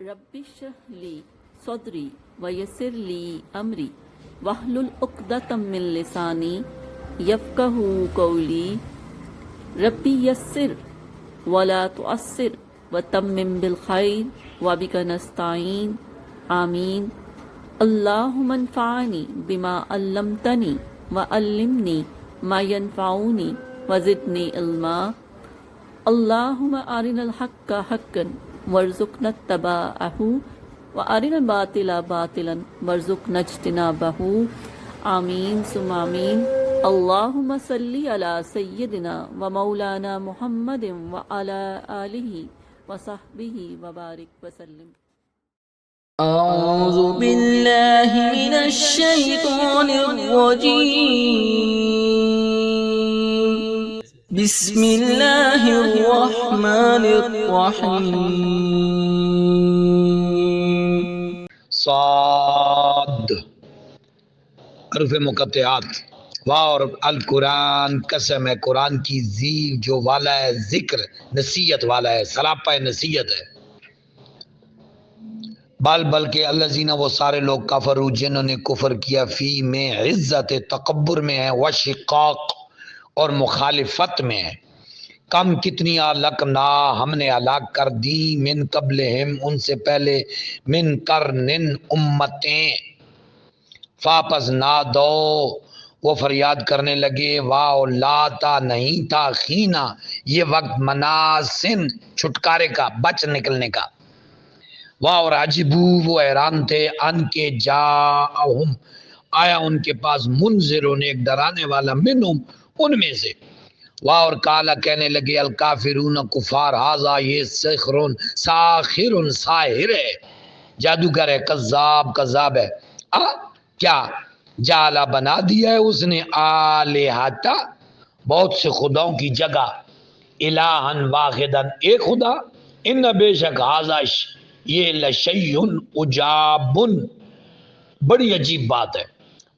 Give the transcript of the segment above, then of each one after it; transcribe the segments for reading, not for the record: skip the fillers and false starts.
رب اشرح لی صدری ویسر لی امری واحلل عقدۃ من لسانی یفقہوا قولی ربی یسر ولا تعسر وتمم بالخیر وبک نستعین آمین اللہم انفعنی بما علمتنی وعلمنی ما ینفعنی وزدنی علما اللہم ارنا الحق حقا وارزقنا اتباعہ وارنا الباطل باطلا وارزقنا اجتنابہ آمین ثم آمین اللہم صلی علی سیدنا و مولانا محمد وعلی آلہ وصحبہ وبارک وسلم۔ أعوذ بالله من الشيطان الرجيم بسم الله الرحمن الرحيم صاد حرف مقطعات واو اور القرآن قسم ہے قرآن کی زی جو والا ہے ذکر نصیحت والا ہے سراپا نصیحت ہے بلکہ الذین وہ سارے لوگ کفروا جنہوں نے کفر کیا فی میں عزت تکبر میں ہے وشقاق اور مخالفت میں ہے کم کتنی اہلکنا ہم نے ہلاک کر دی من قبلہم ان سے پہلے من قرن امتیں فاپس نہ دو وہ فریاد کرنے لگے واو لاتا نہیں تھا خینا یہ وقت مناسن چھٹکارے کا بچ نکلنے کا واہ اور عجبو وہ حیران تھے ان کے جاءہم آیا ان کے پاس منذرون ایک ڈرانے والا منہم ان میں سے واہ اور کالا کہنے لگے الکافرون کفار ہاذا یہ ساخر ہے جادوگر ہے کذاب ہے کیا جالا بنا دیا ہے اس نے آلہتا بہت سے خداؤں کی جگہ الہن واحدن ایک خدا ان بے شک ہاذا یہ لشیء عجاب بڑی عجیب بات ہے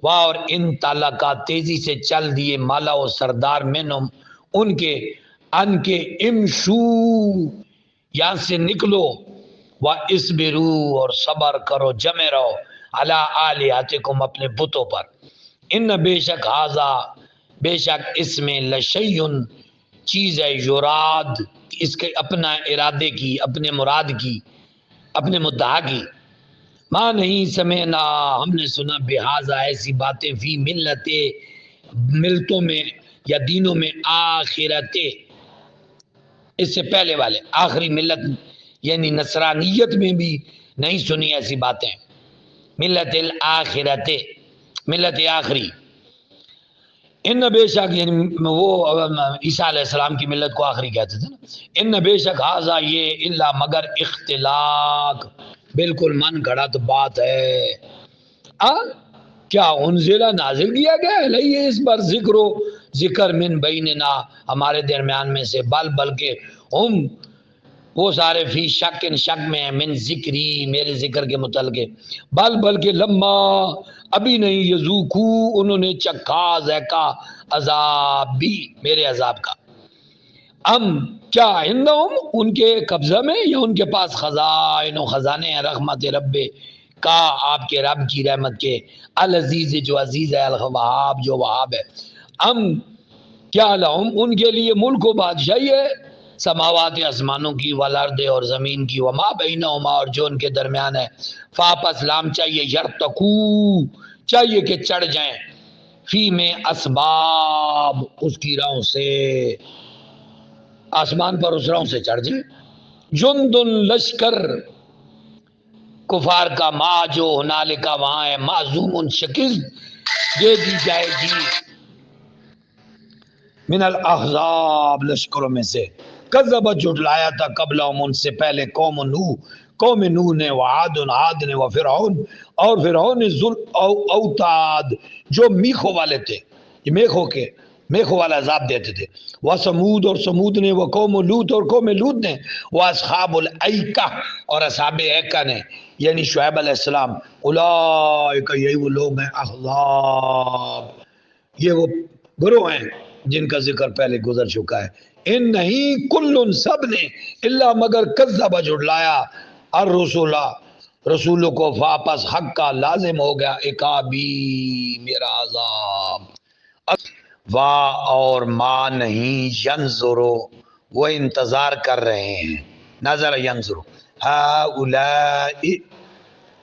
واہ اور ان تعالیٰ کا تیزی سے چل دیے مالا و سردار منہم ان کے امشو یہاں سے نکلو واسبرو اور صبر کرو جمع رہو علی آلہتکم اپنے بتوں پر ان بے شک ہاذا بے شک اس میں لشیء چیز ہے یراد اس کے اپنا ارادے کی اپنے مراد کی اپنے مدعا کی ماں نہیں سمعنا ہم نے سنا بہذا ایسی باتیں فی ملتوں میں یا دینوں میں آخرتے اس سے پہلے والے آخری ملت یعنی نصرانیت میں بھی نہیں سنی ایسی باتیں ملت الآخرتے ملت آخری ان بے شک یعنی وہ عیسیٰ علیہ السلام کی ملت کو آخری کہتے تھے نا ان بے شک ہاذا یہ الا مگر اختلاق بالکل من گھڑت بات ہے کیا انزلہ نازل کیا گیا ہے لئے اس پر ذکر من بیننا ہمارے درمیان میں سے بلکہ ہم وہ سارے فی شک میں ہیں من ذکری میرے ذکر کے متعلق بلکہ لما ابھی نہیں یذوقو انہوں نے چکھا ذائقہ عذاب بھی میرے عذاب کا کیا عندہم ان کے قبضہ میں یا ان کے پاس خزائن و خزانے ہیں رحمت رب کا آپ کے رب کی رحمت کے العزیز جو عزیز ہے الوہاب جو وہاب ہے کیا لہم ان کے لیے ملک و بادشاہی ہے سماوات آسمانوں کی والارض اور زمین کی وما بینہما اور جو ان کے درمیان ہے فاپس لام چاہیے یرتقو چاہیے کہ چڑھ جائیں فی میں اسباب اس کی راہوں سے آسمان پر اس راہوں سے چڑھ جائیں جند لشکر کفار کا ما جو ہنالکا وہاں ہے معزوم شکست دے دی جائے گی من الاحزاب لشکروں میں سے کذبت جھٹلایا تھا قبلہم ان سے پہلے قوم نوح نے وعاد نے وفرعون اور فرعون نے اوتاد جو میخوں والے تھے یہ میخوں والا عذاب دیتے تھے وثمود اور سمود نے وقوم لوط اور قوم لوط نے واصحاب الایکہ اور اصحاب ایکہ نے یعنی شعیب علیہ السلام اولئک یہی وہ لوگ ہیں احزاب یہ وہ گروہ ہیں جن کا ذکر پہلے گزر چکا ہے ان نہیں کل سب نے الا مگر کذب جھٹلایا الرسول رسولوں کو واپس حق کا لازم ہو گیا عقابی میرا عذاب واہ اور ما نہیں ینظرو وہ انتظار کر رہے ہیں نظر ینظرو ہؤلاء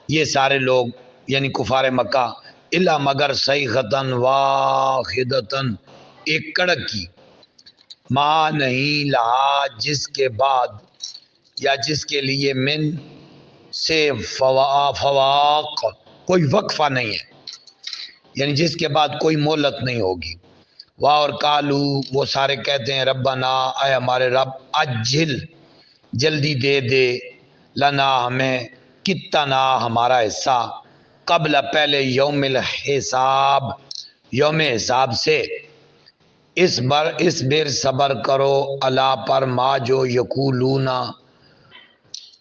یہ سارے لوگ یعنی کفار مکہ الا مگر صیحۃ واحدۃ ایک کڑک کی ما نہیں لہا جس کے بعد یا جس کے لیے من سے فواق کوئی وقفہ نہیں ہے یعنی جس کے بعد کوئی مہلت نہیں ہوگی واہ اور کالو وہ سارے کہتے ہیں ربنا اے ہمارے رب اجل جلدی دے دے لنا ہمیں کتنا ہمارا حصہ قبل پہلے یوم الحساب یوم حساب سے اس بر صبر کرو اللہ پر ما جو یقولون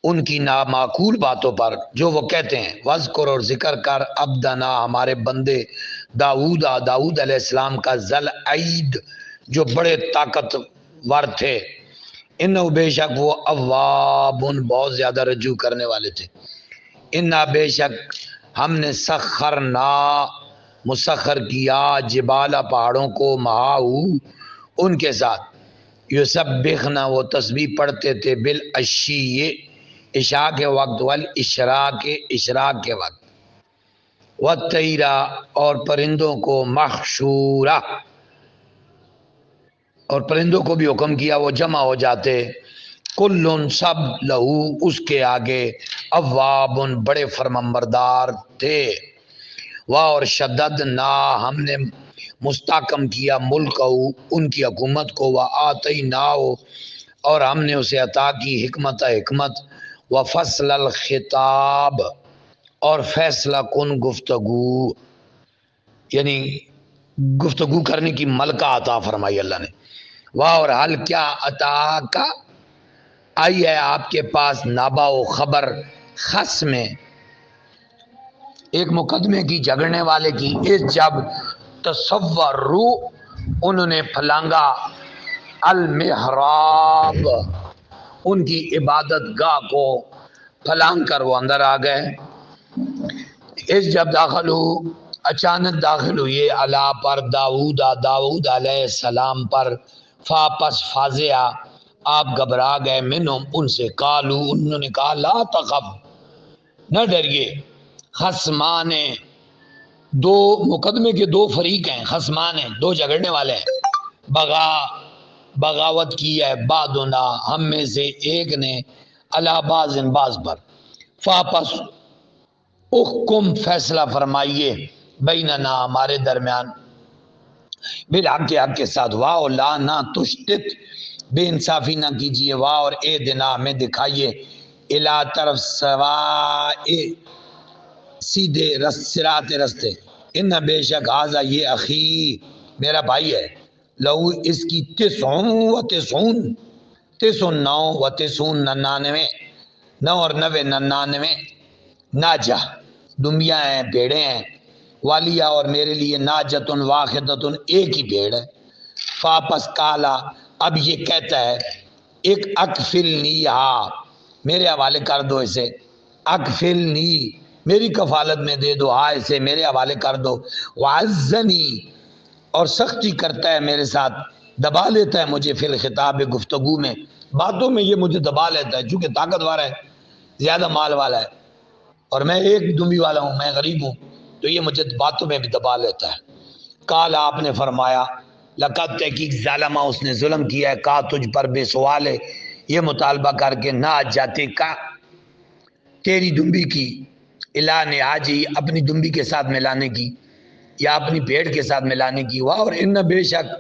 ان کی نامعقول باتوں پر جو وہ کہتے ہیں وذکر اور ذکر کر عبدنا ہمارے بندے داؤد علیہ السلام کا ذل عید جو بڑے طاقتور تھے انہو بے شک وہ اواب بہت زیادہ رجوع کرنے والے تھے انہا بے شک ہم نے مسخر کیا جبال پہاڑوں کو معاہو ان کے ساتھ یسبحنا وہ تسبیح پڑھتے تھے بالعشی عشاء کے وقت والاشراق کے وقت والطیرہ اور پرندوں کو محشورہ اور پرندوں کو بھی حکم کیا وہ جمع ہو جاتے کلن سب لہو اس کے آگے اواب بڑے فرمانبردار تھے واہ اور شدد نا ہم نے مستحکم کیا ملک ان کی حکومت کو وآتیناہ اور ہم نے اسے عطا کی حکمت وفصل الخطاب اور فیصلہ کن گفتگو یعنی گفتگو کرنے کی ملکہ عطا فرمائی اللہ نے واہ اور حل کیا عطا کا آئی ہے آپ کے پاس نابا و خبر خس میں ایک مقدمے کی جھگڑنے والے کی اس جب تصورو انہوں نے پھلانگا المحراب ان کی عبادت گاہ کو پھلانگ کر وہ اندر آ گئے اس جب داخل ہو اچانک داخل ہوئے علا پر داؤد علیہ السلام پر فاپس فازیا آپ گھبرا گئے منہم ان سے قالو انہوں نے کہا لا تخف نہ ڈریے خصمان دو مقدمے کے دو فریق ہیں خصمان ہیں دو جھگڑنے والے ہیں بغاوت کی ہے بعضنا ہم میں سے ایک نے علی بعض پر فاپس احکم فیصلہ فرمائیے بیننا ہمارے درمیان بالحق کے حق کے ساتھ واہ لا نہ تشتت بے انصافی نہ کیجیے واہ اور اے دنا ہمیں دکھائیے الا طرف سوائے سیدھے صراط رستے ان بے شک حاضہ یہ اخی میرا بھائی ہے لہو اس کی تسعون نو و تسعون 99 9 اور 99 ناجہ دمبیاں ہیں بھیڑیں ہیں والیا اور میرے لیے ناجتن واحدتن ایک ہی بھیڑ ہے فاپس کالا اب یہ کہتا ہے ایک اکفلنی میرے حوالے کر دو اسے اکفلنی میری کفالت میں دے دو اسے میرے حوالے کر دو وعزنی اور سختی کرتا ہے میرے ساتھ دبا لیتا ہے مجھے فی الخطاب گفتگو میں باتوں میں یہ مجھے دبا لیتا ہے چونکہ طاقتور ہے زیادہ مال والا ہے اور میں ایک دمبی والا ہوں میں غریب ہوں تو یہ مجھے باتوں میں بھی دبا لیتا ہے کالا آپ نے فرمایا لقد تحقیق ظالمہ اس نے ظلم کیا ہے کا تجھ پر بے سوال ہے یہ مطالبہ کر کے نہ جاتے کا تیری دمبی کی الہ نے آجی اپنی دمبی کے ساتھ ملانے کی یا اپنی بھیڑ کے ساتھ ملانے کی واہ اور ان بے شک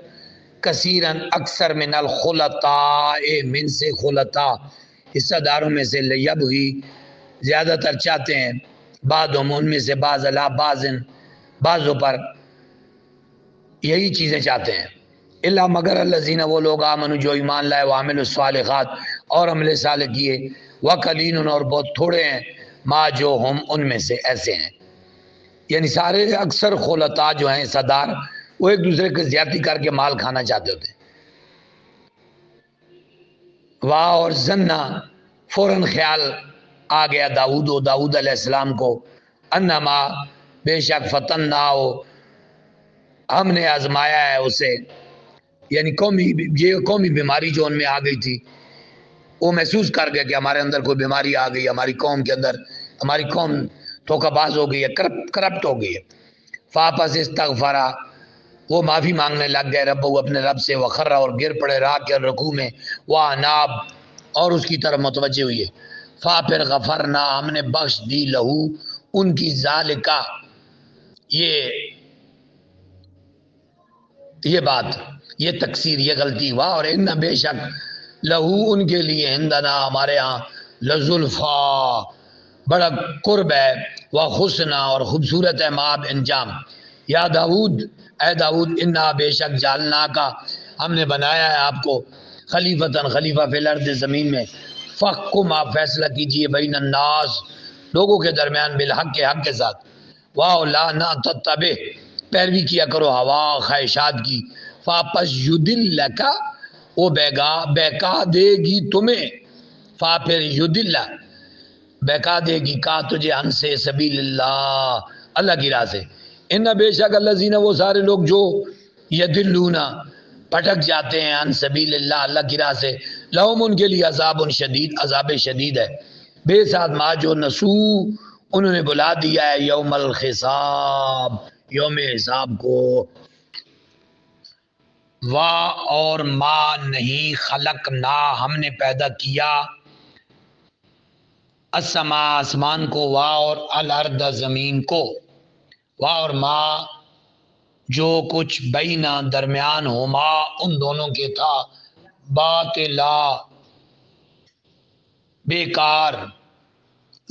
کثیرن اکثر من الخلطاء من سے خلطاء حصہ داروں میں سے لیبغی زیادہ تر چاہتے ہیں بعضهم ان میں سے بعض علی بعضوں پر یہی چیزیں چاہتے ہیں الا مگر الذین وہ لوگ آمنوا جو ایمان لائے وعملوا الصالحات اور عمل صالح کیے وقلیل اور بہت تھوڑے ہیں ما جو ہم ان میں سے ایسے ہیں یعنی سارے اکثر خلطاء جو ہیں صدار وہ ایک دوسرے کو زیادتی کر کے مال کھانا چاہتے ہوتے ہیں واہ اور زنا فوراً خیال آ گیا داؤد علیہ السلام کو، انما بے شک فتنہ ہو ہم نے آزمایا ہے اسے، یعنی قومی بیماری جو ان میں آ گئی تھی، وہ محسوس کر گیا کہ ہمارے اندر کوئی بیماری آ گئی، ہماری قوم کے اندر، ہماری قوم دھوکہ باز ہو گئی ہے، کرپٹ ہو گئی ہے۔ فاپس استغفرا، وہ معافی مانگنے لگ گئے رب اپنے رب سے، وخرا اور گر پڑے راکع رکوع میں، واناب اور اس کی طرف متوجہ ہوئی ہے۔ پھر غفرنا ہم نے بخش دی لہو ان کی ذالکا، یہ بات، یہ تقصیر، یہ غلطی ہوا، اور ان بے شک لہو ان کے لیے ہندنا ہمارے ہاں لزلفا بڑا قرب ہے، وحسنا اور خوبصورت ہے مآب انجام۔ یا داؤد، اے داؤد، انا بے شک جالنا کا ہم نے بنایا ہے آپ کو خلیفتاً خلیفہ فی الارض زمین میں، فحکم آپ فیصلہ کیجئے بین الناس لوگوں کے درمیان بالحق کے حق کے ساتھ، واو لا نہ تتبع پیروی کیا کرو ہوا خواہشات کی، فاپس یدلک وہ بہکا دے گی تمہیں، پھر یدل بہکا دے گی کا تجھے ان سے سبیل اللہ کی راہ سے، ان بے شک الذین وہ سارے لوگ جو یدلون پھٹک جاتے ہیں ان سبیل اللہ کی راہ سے، لہم ان کے لیے عذاب شدید، عذاب شدید ہے، بے ساتھ ما جو نسو انہوں نے بلا دیا ہے یوم الحساب یوم حساب کو، وا اور ما نہیں خلقنا ہم نے پیدا کیا، السما آسمان کو، وا اور الارض زمین کو، وا اور ما جو کچھ بینا درمیان ہما ان دونوں کے تھا، باطلا بیکار،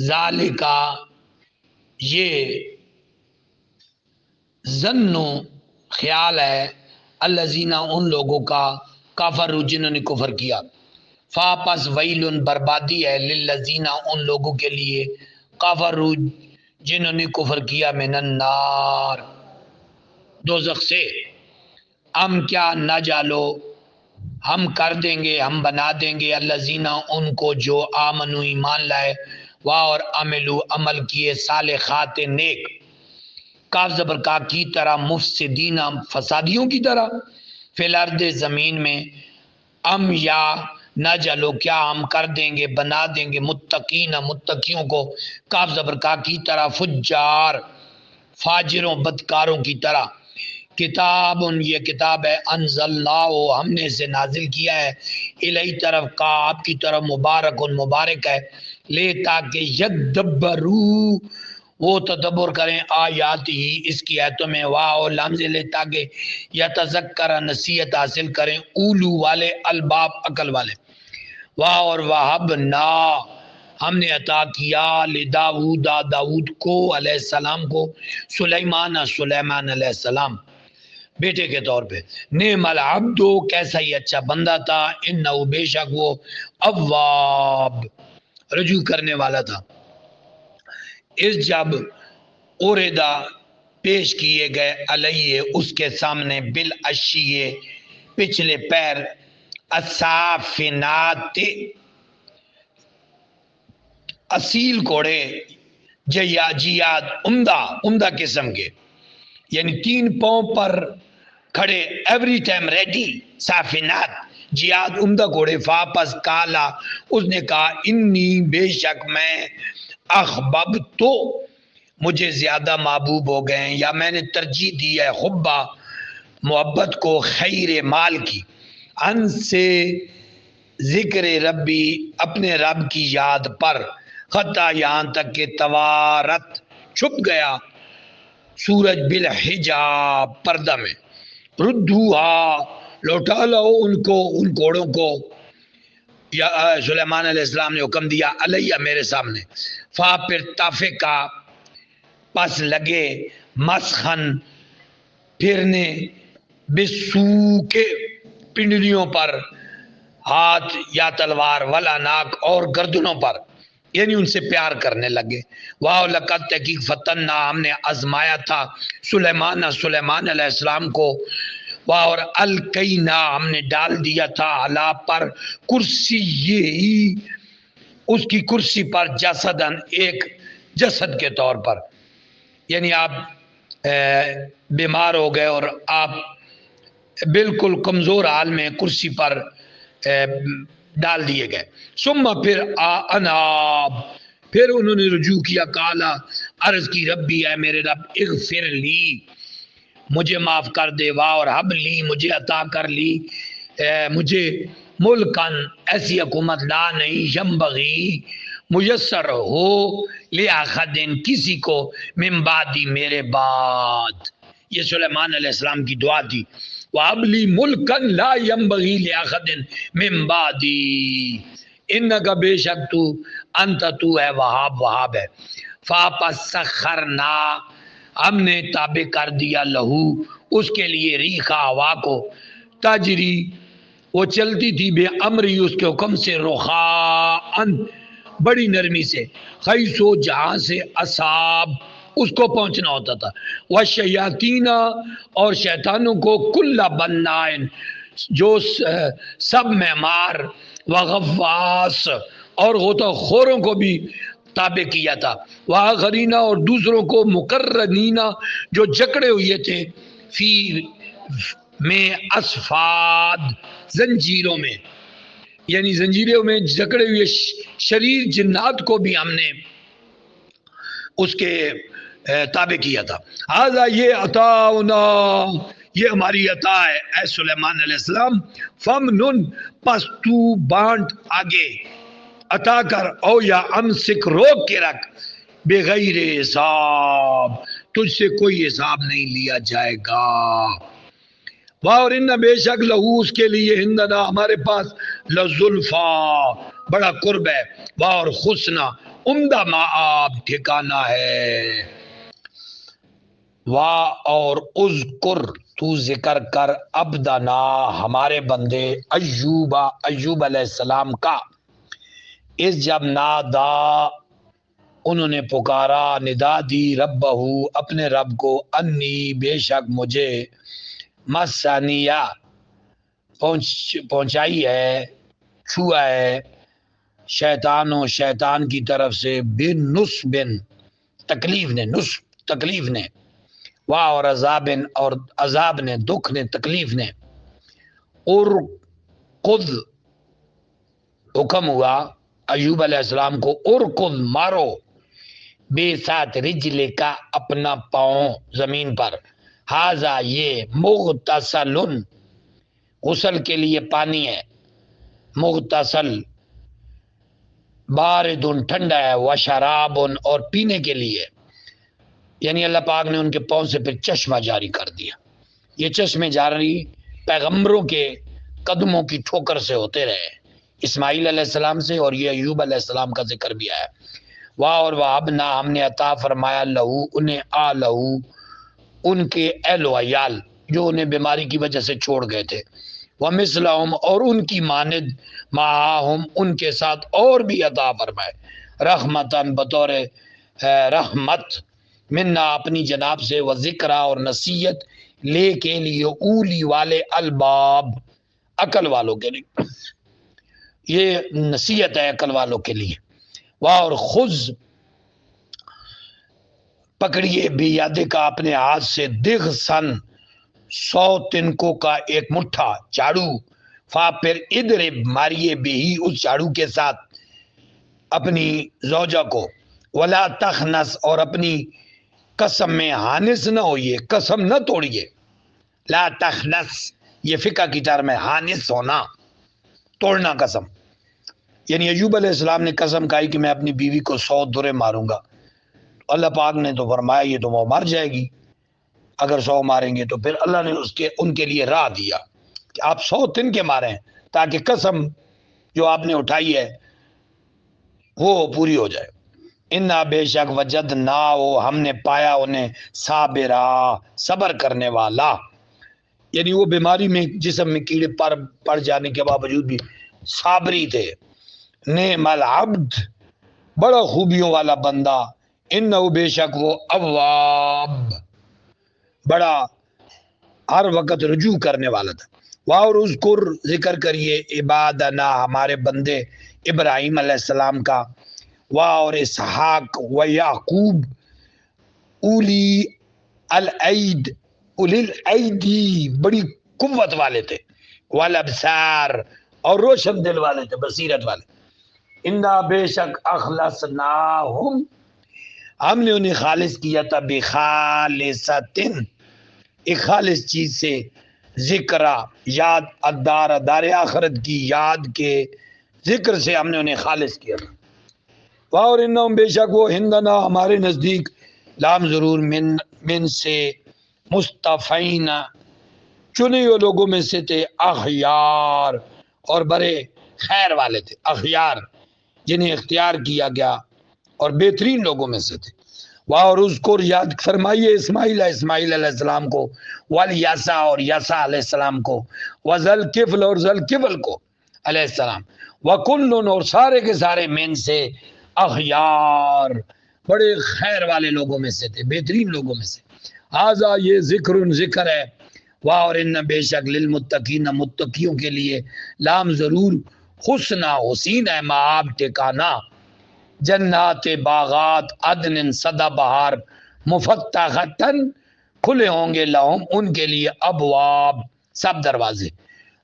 ذالکا یہ ظنو خیال ہے، الذین ان لوگوں کا کفروا جنہوں نے کفر کیا، فاپس ویل بربادی ہے للذین ان لوگوں کے لیے کفروا جنہوں نے کفر کیا من النار دوزخ سے، ہم کیا نہ جالو ہم کر دیں گے، ہم بنا دیں گے الذین ان کو جو آمنو ایمان لائے، واہ اور عملو عمل کیے صالحات نیک، کاف زبر کا کی طرح، مفسدین فسادیوں کی طرح، فی الارض زمین میں، ام یا نہ جلو کیا ہم کر دیں گے بنا دیں گے متقین متقیوں کو، کاف زبر کا کی طرح، فجار فاجروں بدکاروں کی طرح، کتاب یہ کتاب ہے انزلناہ ہم نے اسے نازل کیا ہے، الی طرف کا آپ کی طرف، مبارک مبارک ہے، لے تاکہ یدبرو وہ تدبر کریں آیات ہی اس کی آیتوں میں، واہ لمز لے تاکہ یتذکر نصیحت حاصل کریں اولو والے الباب عقل والے، واہ اور وہبنا ہم نے عطا کیا لداؤد داؤد کو علیہ السلام کو، سلیمان علیہ السلام بیٹے کے طور پہ، نعم العبد کیسا ہی اچھا بندہ تھا، انہو بے شک وہ اواب رجوع کرنے والا تھا، اس جب اوریدا پیش کیے گئے علیہ اس کے سامنے بالعشیے پچھلے پیر، الصافنات اصیل کوڑے، جیاد عمدہ قسم کے، یعنی 3 پاؤں پر کھڑے، ایوری ٹائم ریڈی، صافنات جیاد عمدہ کوڑے، فاپس کالا اس نے کہا انی بے شک میں، احبب تو مجھے زیادہ محبوب ہو گئے ہیں، یا میں نے ترجیح دی ہے حبا محبت کو خیر مال کی، ان سے ذکر ربی اپنے رب کی یاد پر، حتیٰ یہاں تک کہ توارت چھپ گیا سورج بالحجاب پردہ میں، ردوہا لوٹا لو ان کو ان کوڑوں کو، یا سلیمان علیہ السلام نے حکم دیا علیہ میرے سامنے، فا پھر تافے کا پس لگے مسخن پھرنے، بسو کے پنڈلیوں پر، ہاتھ یا تلوار، ولا ناک اور گردنوں پر، یعنی ان سے پیار کرنے لگے، واہ لقد تحقیق فتنہ ہم نے آزمایا تھا سلیمان علیہ السلام کو، واہ اور القینا ہم نے ڈال دیا تھا علا پر کرسی اس کی کرسی پر جسدن ایک جسد کے طور پر، یعنی آپ بیمار ہو گئے اور آپ بالکل کمزور حال میں کرسی پر ڈال دیے گئے. ثم پھر اناب، پھر انہوں نے رجوع کیا، کالا عرض کی ربی اے میرے رب اغفر لی، مجھے معاف کر دے، واہ اور حب لی، مجھے عطا کر لی، مجھے ملکن ایسی حکومت لا نہیں، ینبغی میسر ہو لآخدن کسی کو من بعدی میرے بعد. یہ سلیمان علیہ السلام کی دعا تھی، وَهَبْ لِي مُلْكًا لَا يَنبَغِي لِأَحَدٍ مِّن بَعْدِي اِنَّكَ بے شک تو انت تو ہے وہاب ہے. فَسَخَّرْنَا ہم نے تابع کر دیا لہو اس کے لیے ریخا ہوا کو، تجری وہ چلتی تھی بے امری اس کے حکم سے، رخاءً بڑی نرمی سے، خیسو جہاں سے اصاب اس کو پہنچنا ہوتا تھا، وشیاطین اور شیطانوں کو، کل بنائن جو سب معمار، وغواص اور غوطہ خوروں کو بھی تابع کیا تھا، وآخرین اور دوسروں کو، مقرنین جو جکڑے ہوئے تھے، فی میں اسفاد زنجیروں میں، یعنی زنجیروں میں جکڑے ہوئے شریر جنات کو بھی ہم نے اس کے تابع کیا تھا. ھذا یہ عطاؤنا، یہ ہماری عطا ہے اے سلیمان علیہ السلام، فمنن پس تو بانٹ آگے، عطا کر، او یا امسک روک کے رکھ، بغیر حساب تجھ سے کوئی حساب نہیں لیا جائے گا. اور ان بے شک لہو اس کے لیے، ہندنا ہمارے پاس، لزلفا بڑا قرب ہے، اور حسنا عمدہ مآب ٹھکانہ ہے. اور اذکر تو ذکر کر، عبدنا ہمارے بندے، ایوب علیہ السلام کا، اس جب نادا انہوں نے پکارا، ندا دی، ربہ اپنے رب کو، انی بے شک مجھے، مسانیہ پہنچائی ہے، چھوا ہے، شیطان و شیطان کی طرف سے، بن نصبن تکلیف نے، نصب تکلیف نے، واہ اور عذابن اور عذاب نے، دکھ نے، تکلیف نے. ارقد حکم ہوا ایوب علیہ السلام کو، ارقد مارو، بے ساتھ رجلے کا اپنا پاؤں زمین پر، ہاذا یہ، مغتسل غسل کے لیے پانی ہے، مغتسل باردن ٹھنڈا ہے، وشراب اور پینے کے لیے، یعنی اللہ پاک نے ان کے پاؤں سے پھر چشمہ جاری کر دیا. یہ چشمے جاری پیغمبروں کے قدموں کی ٹھوکر سے ہوتے رہے، اسماعیل علیہ السلام سے، اور یہ ایوب علیہ السلام کا ذکر بھی آیا. واہ اور وہبنا ہم نے عطا فرمایا لہو انہیں، لہو ان کے اہل و عیال جو انہیں بیماری کی وجہ سے چھوڑ گئے تھے، ومثلہم اور ان کی مانند، معاہم ان کے ساتھ اور بھی عطا فرمائے، رحمتاً بطور رحمت، منا اپنی جناب سے، و ذکرہ اور نصیحت، لے کے لیے، اولی والے، الباب عقل والوں کے لیے، یہ نصیحت ہے عقل والوں کے لیے. واہ اور خذ پکڑیے، بھی یاد کا اپنے ہاتھ سے، دغ سن 100 تنکوں کا ایک مٹھا جھاڑو، فا پھر ادرب ماریے بھی اس جھاڑو کے ساتھ اپنی زوجہ کو، ولا تخنس اور اپنی قسم میں حانس نہ ہوئیے، قسم نہ توڑیے، لا تخنس یہ فقہ کی ٹرم ہے، حانس ہونا، توڑنا قسم. یعنی ایوب علیہ السلام نے قسم کھائی کہ میں اپنی بیوی کو 100 درے ماروں گا، اللہ پاک نے تو فرمایا یہ تو وہ مر جائے گی، اگر 100 ماریں گے تو پھر اللہ نے ان کے لیے راہ دیا کہ آپ 100 تنکے ماریں تاکہ قسم جو آپ نے اٹھائی ہے وہ پوری ہو جائے. انا بے شک وجدنا وہ ہم نے پایا انہیں، صابرا صبر کرنے والا، یعنی وہ بیماری میں جسم میں کیڑے پڑ جانے کے باوجود بھی صابری تھے. نعم العبد بڑا خوبیوں والا بندہ، انہو بے شک وہ، اواب بڑا ہر وقت رجوع کرنے والا تھا. اور اذکر ذکر کریے، عبادنا ہمارے بندے، ابراہیم علیہ السلام کا، اور اسحاق و یعقوب اولی العید، اولی العیدی بڑی قوت والے تھے، والابصار اور روشن دل والے تھے، بصیرت والے. انا بے شک اخلصناہم ہم نے انہیں خالص کیا تھا، بخالصتن ایک خالص چیز سے، ذکرہ یاد، ادار دار آخرت کی یاد کے ذکر سے ہم نے انہیں خالص کیا تھا. اور انہم بے شک وہ ہندنا ہمارے نزدیک، لام ضرور من سے مصطفین چنے ہوئے لوگوں میں سے تھے، اخیار اور بڑے خیر والے تھے، اخیار جنہیں اختیار کیا گیا اور بہترین لوگوں میں سے تھے. اور اذکر یاد فرمائیے اسماعیل علیہ السلام کو، والیسع اور یسع علیہ السلام کو، وذلکفل اور ذلکفل کو علیہ السلام، وکلن اور سارے کے سارے من سے اخیار بڑے خیر والے لوگوں میں سے تھے، بہترین لوگوں میں سے. ھذا یہ ذکر ہے، اور ان بے شک للمتقین متقیوں کے لیے، لام ضرور حسنہ حسین ہے، مآب ٹھکانہ، جنات باغات عدن سدا بہار، مفتحتن کھلے ہوں گے، لہم ان کے لیے، ابواب سب دروازے،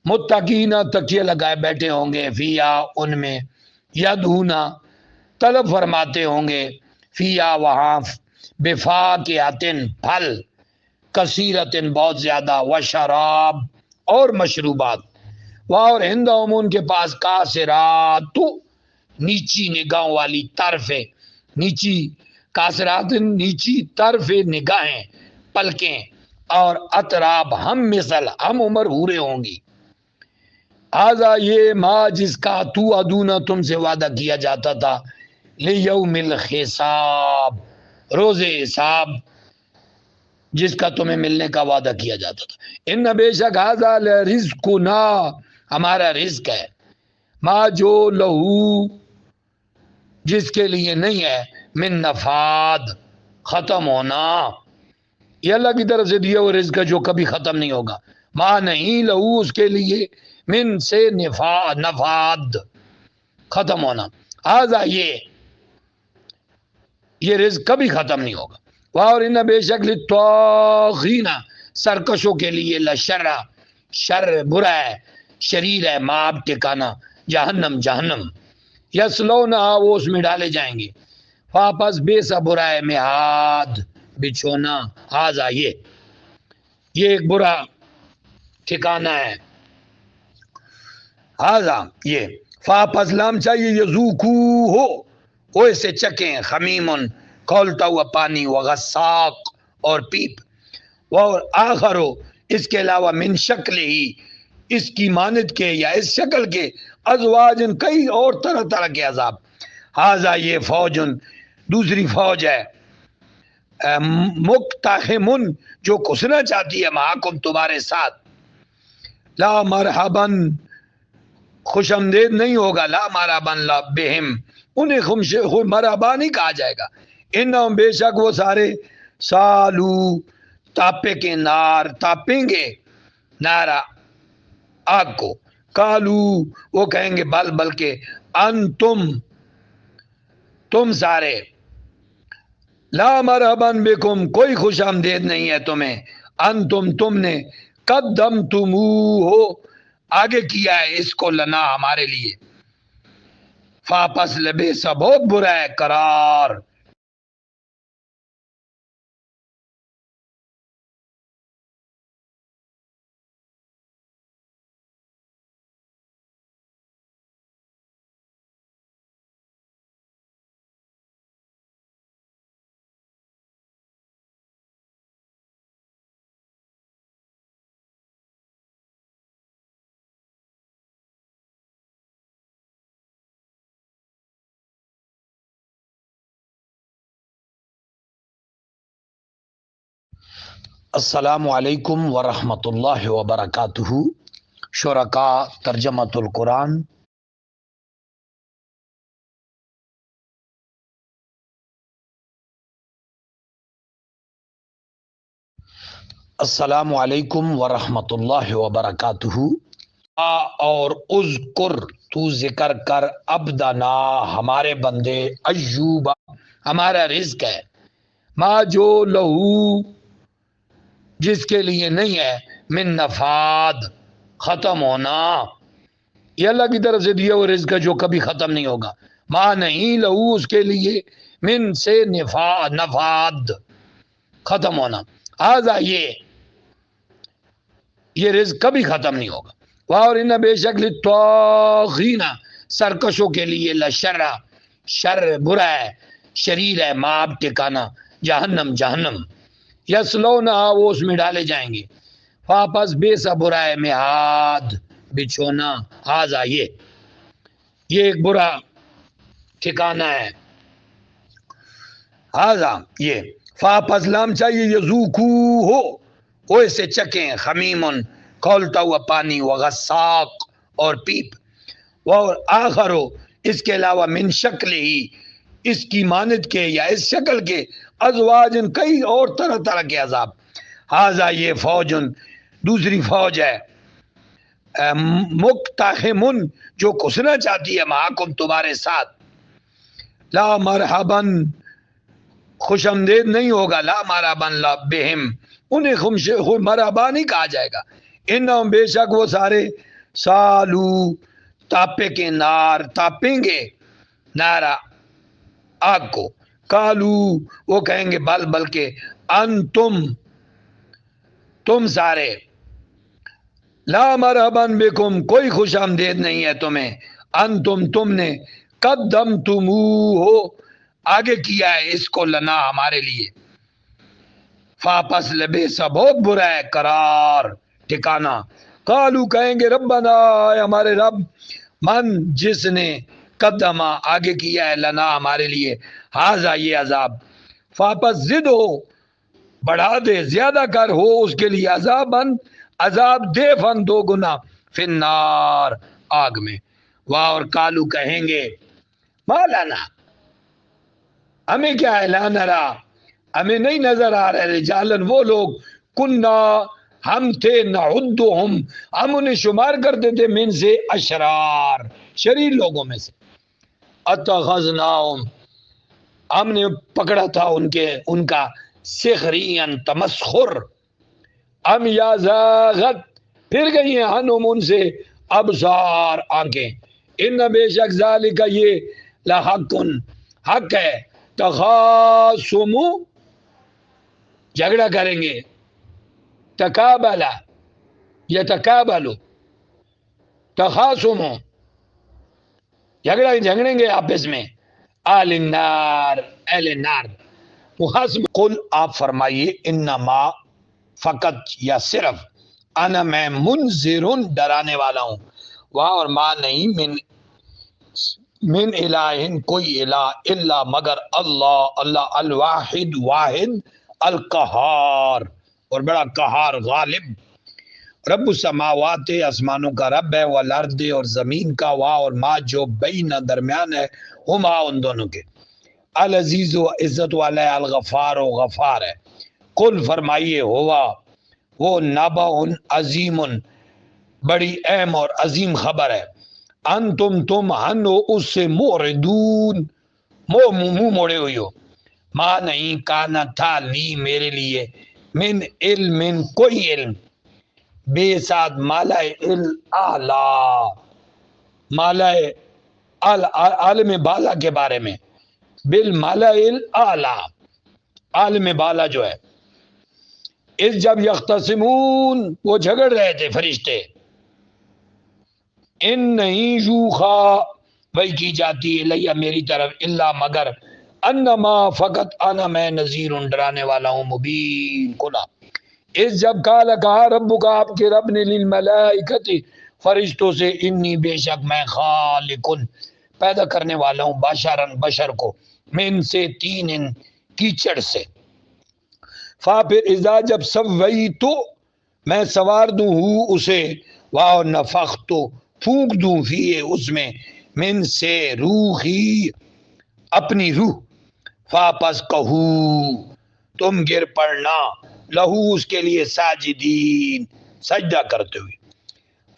متقین تکیے لگائے بیٹھے ہوں گے، فیا ان میں، یدھونا طلب فرماتے ہوں گے، فیا وہاں، بفاکہۃ پھل، کثیرتن بہت زیادہ، وشراب اور مشروبات، اور ہندہم ان کے پاس، قاصرات نیچی نگاہوں والی طرف، نیچی کاسرات نیچی طرف نگاہیں، پلکیں، اور اطراب ہم مثل ہم عمر حوریں ہوں گی. آزا یہ ما جس کا تو ادونا تم سے وعدہ کیا جاتا تھا، لیوم الحساب روز حساب جس کا تمہیں ملنے کا وعدہ کیا جاتا تھا. ان بے شک ھذا لرزقنا ہمارا رزق ہے، ما جو لہو جس کے لیے نہیں ہے، من نفاد ختم ہونا، یہ اللہ کی طرف سے دیا وہ رزق ہے جو کبھی ختم نہیں ہوگا، ما نہیں لہو اس کے لیے، من سے نفاد ختم ہونا، ھذا یہ رزق کبھی ختم نہیں ہوگا. اور ان بے شک للطاغین سرکشوں کے لیے، لشر شر برا ہے، شریر ہے، مآب ٹھکانا، جہنم، یصلونہ وہ اس میں ڈالے جائیں گے، واپس بے سا برا ہے، مہاد بچھونا، ھذا یہ ایک برا ٹھکانہ ہے، ھذا یہ، فاپس لام چاہیے، یذوقو ہو وہ اسے چکیں، خمیمن کھولتا ہوا پانی، وغساق اور پیپ، اور آخر ہو اس کے علاوہ، من شکل ہی اس کی مانند کے یا اس شکل کے، ازواجن کئی اور طرح طرح کے عذاب. ھذا یہ فوجن دوسری فوج ہے، مقتحمن جو گھسنا چاہتی ہے، معاکم تمہارے ساتھ، لا مرحباً خوش آمدید نہیں ہوگا، لا مرحباً لا بہم انہیں مرحبا نہیں کہا جائے گا. انہم بے شک وہ سارے، سالو تاپے کے، نار تاپیں گے، نارا آگ کو، کالو وہ کہیں گے، بلکہ تم سارے، لا مرحباً بکم کوئی خوش آمدید نہیں ہے تمہیں، تم نے، قدمتموہ آگے کیا ہے اس کو، لنا ہمارے لیے، فاپس لبیسا بہت برا ہے، قرار. السلام علیکم ورحمۃ اللہ وبرکاتہ. شرکاء ترجمۃ القرآن. السلام علیکم ورحمۃ اللہ وبرکاتہ. اور اذکر تو ذکر کر عبدنا ہمارے بندے ایوب، ہمارا رزق ہے، ما جو لہو جس کے لیے نہیں ہے من نفاد ختم ہونا، یہ اللہ کی طرف سے دیا وہ رزق ہے جو کبھی ختم نہیں ہوگا، ما نہیں لہو اس کے لیے من سے نفاد ختم ہونا، آزا یہ رزق کبھی ختم نہیں ہوگا، اور ان بے شک للطاغین سرکشوں کے لیے لشرا شر برا ہے، شریر ہے، مآب ٹھکانا جہنم جہنم، یسلونہ وہ اس میں ڈالے جائیں گے، واپس بے سا برا ہے مہاد بچھونا، ہاضا یہ ایک برا ٹھکانا ہے، ہاضا یہ فاپس لام چاہیے یذوقو ہو وہ اسے چکیں، خمیمن کھولتا ہوا پانی، وغساق اور پیپ، اور آخر ہو اس کے علاوہ من شکل ہی اس کی مانند کے یا اس شکل کے، ازواجن کئی اور طرح طرح کے عذاب، ہاضا یہ فوجن دوسری فوج ہے، مقتحمن جو گھسنا چاہتی ہے، معاکم تمہارے ساتھ، لا مرحبن خوش آمدید نہیں ہوگا، لا مرحبن لا بہم انہیں مرحبا نہیں کہا جائے گا، انہم بے شک وہ سارے سالو تاپے کے نار تاپیں گے نارا آگ کو، کالو وہ کہیں گے بلکہ انتم تم سارے، لا مرحبن بکم کوئی خوش آمدید نہیں ہے تمہیں، انتم تم نے قدمتمو ہو آگے کیا ہے اس کو لنا ہمارے لیے، فاپس لبے سا بہت برا ہے قرار ٹھکانا، قالو کہیں گے ربنا اے ہمارے رب، من جس نے قدمہ آگے کیا ہے لنا ہمارے لیے، ہاضا یہ عذاب، فاپس زد ہو بڑھا دے زیادہ کر ہو اس کے لیے عذابن عذاب دے فن دو گنا، فی النار آگ میں، واہ اور کالو کہیں گے مالانا ہمیں کیا ہے، لا نرا ہمیں نہیں نظر آ رہے، رجالن وہ لوگ، کننا ہم تھے، نعدہم ہم انہیں شمار کرتے تھے، من سے اشرار شریر لوگوں میں سے، اتخذناہم ہم نے پکڑا تھا ان کا سخرین تمسخر، ام یا زاغت پھر گئی ہیں عنہم ان سے ابصار آنکھیں، ان بے شک ذالک یہ لحق حق ہے، تخاصم جھگڑا کریں گے، تقابلا یتقابلو تخاصم جھگڑیں گے آپس میں، اہل النار اہل نار، مخاصم قل آپ فرمائیے، انما فقط یا صرف انا میں منذرن ڈرانے والا ہوں، وہاں اور ماں نہیں، من الہ کوئی الہ الا مگر اللہ اللہ الواحد واحد، القہار اور بڑا قہار غالب، رب السماوات آسمانوں کا رب ہے، والارض اور زمین کا، وا اور ما جو بین درمیان ہے، ہما ان دونوں کے، العزیز و عزت والا ہے، الغفار و غفار ہے، قل فرمائیے ہوا وہ نبأ عظیم بڑی اہم اور عظیم خبر ہے، انتم تم ہنو اس سے معرضون منہ موڑے ہوئی ہو، ماں نہیں کانا تھا لی میرے لیے، من علم کوئی علم، بے ساتھ مالا الاعلی مالا عالم بالا کے بارے میں، بالمالا الاعلی عالم بالا جو ہے، اس جب یختصمون وہ جھگڑ رہے تھے فرشتے، ان نہیں یوخا وہی کی جاتی ہے لیا میری طرف، اللہ مگر انما فقط انا میں نذیر ڈرانے والا ہوں، مبین کھلا، اس جب کالا کہا رب کا آپ کے رب نے للملائکت فرشتوں سے، انی بے شک میں خالقن پیدا کرنے والا ہوں، بشرن بشر کو، من سے تین کیچڑ سے، فا پھر اذا جب سویتو میں سوار دوں ہوں اسے، واو نفختو پھونک دوں فیہ اس میں، من سے روحی اپنی روح، فاپس کہو تم گر پڑنا، لہو اس کے لیے ساجدین سجدہ کرتے ہوئے،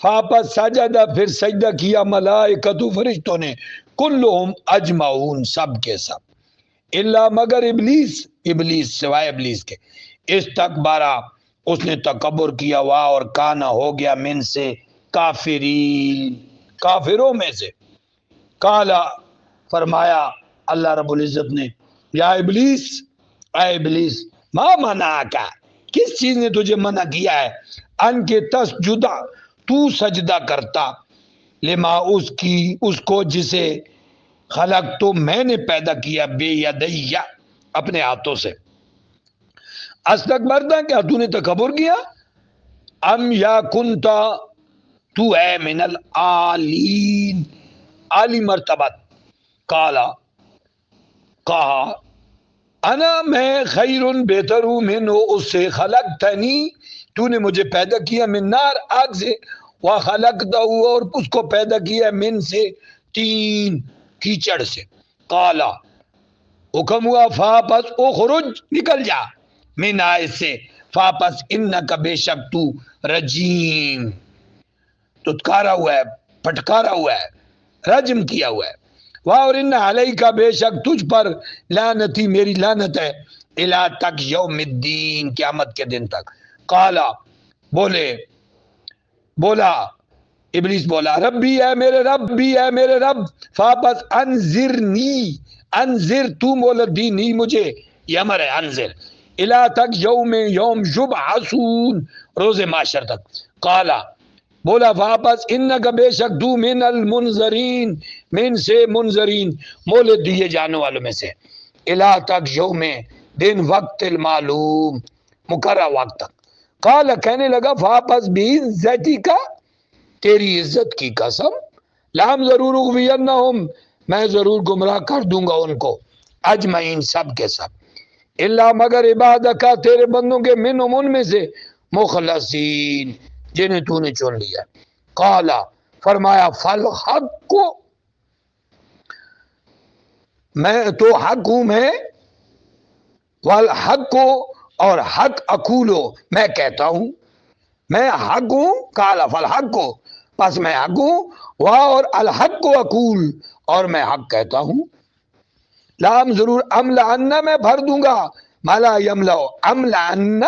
فاپس سجدہ پھر سجدہ کیا ملائکۃ فرشتوں نے کلہم اجمعون سب کے سب الا مگر ابلیس، ابلیس سوائے ابلیس کے، استکبارا اس نے تکبر کیا، وا اور کانا ہو گیا من سے کافرین کافروں میں سے۔ کالا فرمایا اللہ رب العزت نے یا ابلیس، اے ابلیس، ما منع کا کس چیز نے تجھے منع کیا ہے، ان کے تسجدہ تو سجدہ کرتا، لما اس کو جسے خلق تو میں نے پیدا کیا بے یدیہ اپنے ہاتھوں سے، استکبرتا کیا تو نے تکبر کیا، ام یا کنتا تو ہے من العالین عالی مرتبت، کالا کہا انا میں خیر بہتر ہوں منہ اس سے، خلقتنی تو نے مجھے پیدا کیا من نار آگ سے، وخلقتہ اور اس کو پیدا کیا من سے تین کیچڑ سے، کالا حکم ہوا فاپس اخرج نکل جا من آئے سے، فاپس انکا بے شک تو رجیم تتکارا ہوا ہے، پھٹکارا ہوا ہے، رجم کیا ہوا ہے، واہ اور ان علیکا بے شک تجھ پر لعنتی میری لعنت ہے، الی تک یوم الدین قیامت کے دن تک، قالا بولا ابلیس بولا ربی ہے میرے رب، بھی ہے میرے رب، فاپس انذرنی انذر تو مولت دی نہیں مجھے، یہ امر ہے انذر، الی تک یوم یبعثون روز معاشر تک، قالا بولا واپس انکا بے شک تو من المنظرین من سے منظرین مولد دیے جانے والوں میں سے، الی تک یوم دن وقت المعلوم مقررہ وقت تک، قال کہنے لگا واپس بعزتی کا تیری عزت کی قسم، لام ضرور اغوینہم میں ضرور گمراہ کر دوں گا ان کو، اجمعین سب کے سب، الا مگر عبادکا تیرے بندوں کے منہم ان میں سے، مخلصین جنہیں تو نے چن لیا، قالا فرمایا فالحق کو میں تو حق ہوں میں، والحق کو اور حق اقولو میں کہتا ہوں، میں حق ہوں، قالا فالحق کو پس میں حق ہوں، اور الحق کو اقول اور میں حق کہتا ہوں، لام ضرور املأن میں بھر دوں گا، مالا یملأ املأن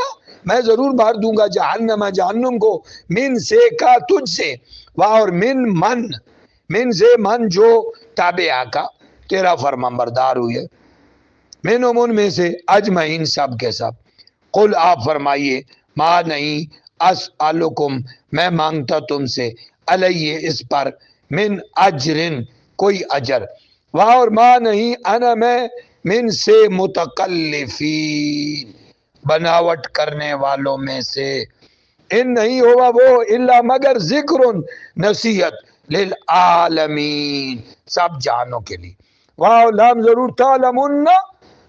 میں ضرور بھر دوں گا جہنم جہنم کو، من سے کا تجھ سے، اور من سے من جو تابعہ کا تیرا فرمانبردار ہوئے، منہم ان میں سے اجمعین سب کے سب، قل آپ فرمائیے ما نہیں اسألکم میں مانگتا تم سے، علیہ اس پر، من اجرن کوئی اجر، اور ما نہیں انا میں من سے متکلفین بناوٹ کرنے والوں میں سے، ان نہیں ہوا وہ الا مگر ذکر نصیحت للعالمین سب جانوں کے لیے، واہ لام ضرور تعلمون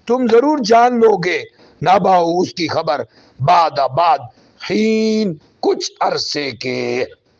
تم ضرور جان لو گے، نباؤ اس کی خبر بعد حین کچھ عرصے کے۔